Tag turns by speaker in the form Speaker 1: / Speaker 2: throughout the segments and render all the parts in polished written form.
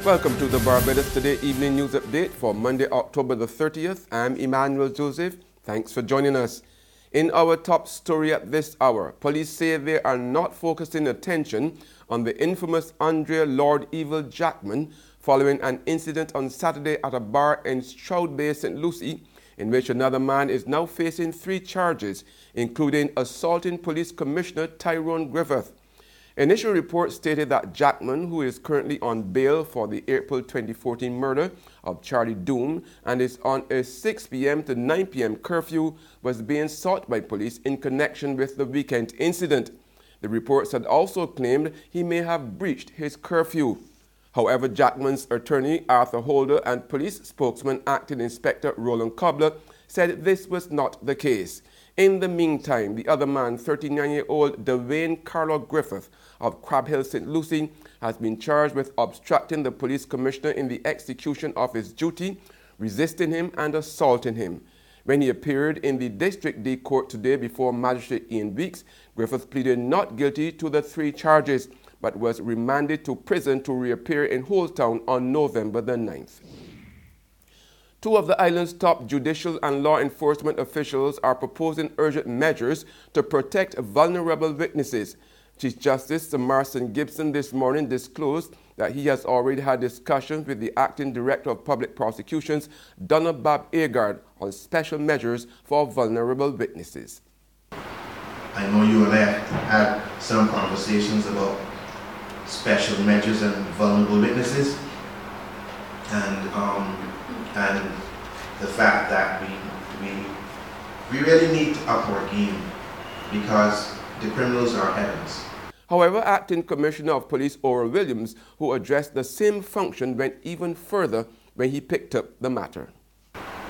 Speaker 1: Welcome to the Barbados Today Evening News Update for Monday, October the 30th. I'm Emmanuel Joseph. Thanks for joining us. In our top story at this hour, police say they are not focusing attention on the infamous Andre Lord Evil Jackman following an incident on Saturday at a bar in Stroud Bay, St. Lucie, in which another man is now facing 3 charges, including assaulting Police Commissioner Tyrone Griffith. Initial reports stated that Jackman, who is currently on bail for the April 2014 murder of Charlie Doon and is on a 6 p.m. to 9 p.m. curfew, was being sought by police in connection with the weekend incident. The reports had also claimed he may have breached his curfew. However, Jackman's attorney, Arthur Holder, and police spokesman, Acting Inspector Roland Cobbler, said this was not the case. In the meantime, the other man, 39-year-old Dwayne Carlo Griffith of Crab Hill, St. Lucie, has been charged with obstructing the police commissioner in the execution of his duty, resisting him and assaulting him. When he appeared in the District D Court today before Magistrate Ian Weeks, Griffith pleaded not guilty to the 3 charges, but was remanded to prison to reappear in Holetown on November the 9th. 2 of the island's top judicial and law enforcement officials are proposing urgent measures to protect vulnerable witnesses. Chief Justice Sir Marson Gibson this morning disclosed that he has already had discussions with the Acting Director of Public Prosecutions, Donna Bab Agard, on special measures for vulnerable witnesses.
Speaker 2: I know you and I had some conversations about special measures and vulnerable witnesses, and the fact that we really need to up our game because the criminals are ahead of us.
Speaker 1: However, Acting Commissioner of Police Oral Williams, who addressed the same function, went even further when he picked up the matter.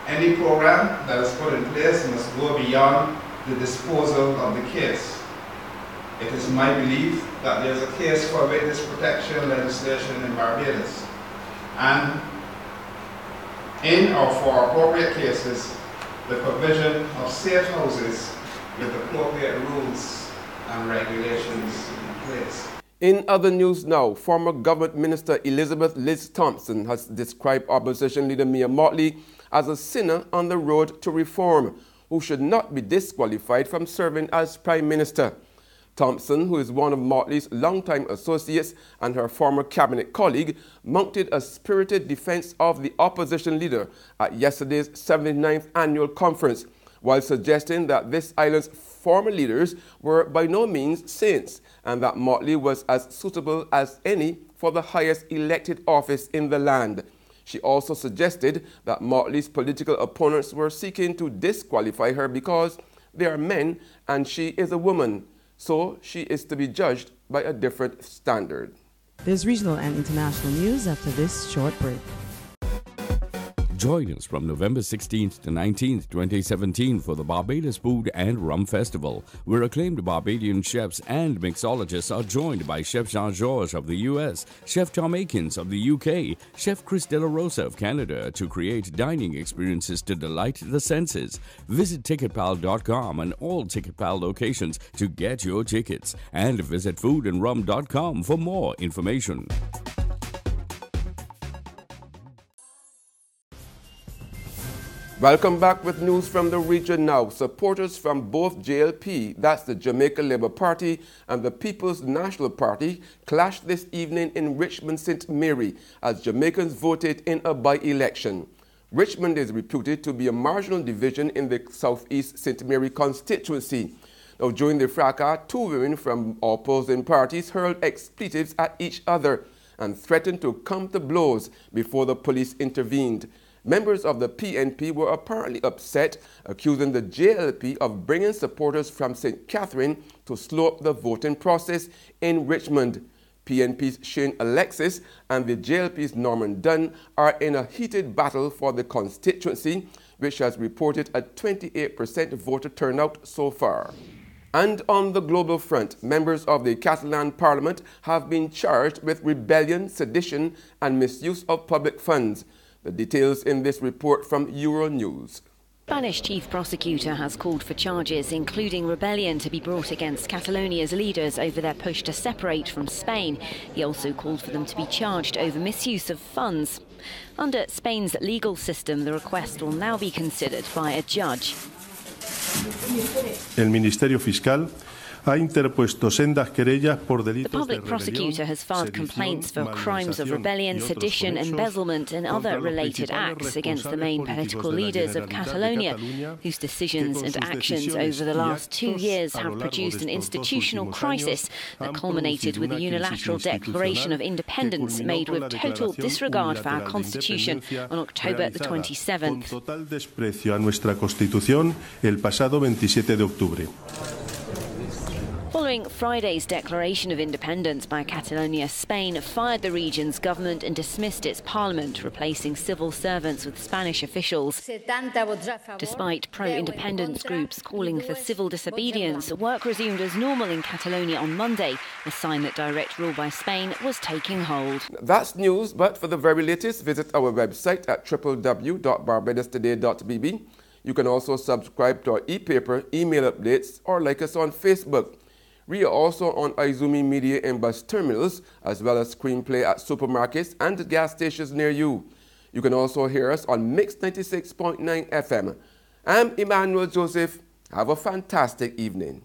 Speaker 3: Any program that is put in place must go beyond the disposal of the case. It is my belief that there is a case for witness protection legislation in Barbados, and in or for appropriate cases, the provision of safe houses with appropriate rules and regulations in place.
Speaker 1: In other news now, former Government Minister Elizabeth Liz Thompson has described opposition leader Mia Mottley as a sinner on the road to reform, who should not be disqualified from serving as Prime Minister. Thompson, who is one of Mottley's longtime associates and her former cabinet colleague, mounted a spirited defense of the opposition leader at yesterday's 79th annual conference, while suggesting that this island's former leaders were by no means saints and that Mottley was as suitable as any for the highest elected office in the land. She also suggested that Mottley's political opponents were seeking to disqualify her because they are men and she is a woman. So she is to be judged by a different standard.
Speaker 4: There's regional and international news after this short break.
Speaker 5: Join us from November 16th to 19th, 2017 for the Barbados Food and Rum Festival, where acclaimed Barbadian chefs and mixologists are joined by Chef Jean-Georges of the US, Chef Tom Akins of the UK, Chef Chris De La Rosa of Canada to create dining experiences to delight the senses. Visit ticketpal.com and all TicketPal locations to get your tickets, and visit foodandrum.com for more information.
Speaker 1: Welcome back with news from the region now. Supporters from both JLP, that's the Jamaica Labour Party, and the People's National Party clashed this evening in Richmond St. Mary as Jamaicans voted in a by-election. Richmond is reputed to be a marginal division in the southeast St. Mary constituency. Now, during the fracas, 2 women from opposing parties hurled expletives at each other and threatened to come to blows before the police intervened. Members of the PNP were apparently upset, accusing the JLP of bringing supporters from St. Catherine to slow up the voting process in Richmond. PNP's Shane Alexis and the JLP's Norman Dunn are in a heated battle for the constituency, which has reported a 28% voter turnout so far. And on the global front, members of the Catalan Parliament have been charged with rebellion, sedition, and misuse of public funds. The details in this report from Euronews.
Speaker 6: Spanish chief prosecutor has called for charges including rebellion to be brought against Catalonia's leaders over their push to separate from Spain. He also called for them to be charged over misuse of funds. Under Spain's legal system, the request will now be considered by a judge.
Speaker 7: El Ministerio Fiscal ha interpuesto sendas querellas por delitos
Speaker 6: The public prosecutor has filed complaints for crimes of rebellion, sedition, embezzlement and other related acts against the main political leaders of Catalonia, whose decisions and actions over the last 2 years have produced an institutional crisis that culminated with a unilateral declaration of independence made with total disregard for our constitution on October the 27th.
Speaker 7: Total desprecio a nuestra Constitución el pasado 27 de octubre.
Speaker 6: Following Friday's declaration of independence by Catalonia, Spain fired the region's government and dismissed its parliament, replacing civil servants with Spanish officials. Despite pro-independence groups calling for civil disobedience, work resumed as normal in Catalonia on Monday, a sign that direct rule by Spain was taking hold.
Speaker 1: That's news, but for the very latest, visit our website at www.barbadostoday.bb. You can also subscribe to our e-paper, email updates, or like us on Facebook. We are also on Izumi Media and bus terminals, as well as screenplay at supermarkets and gas stations near you. You can also hear us on Mix 96.9 FM. I'm Emmanuel Joseph. Have a fantastic evening.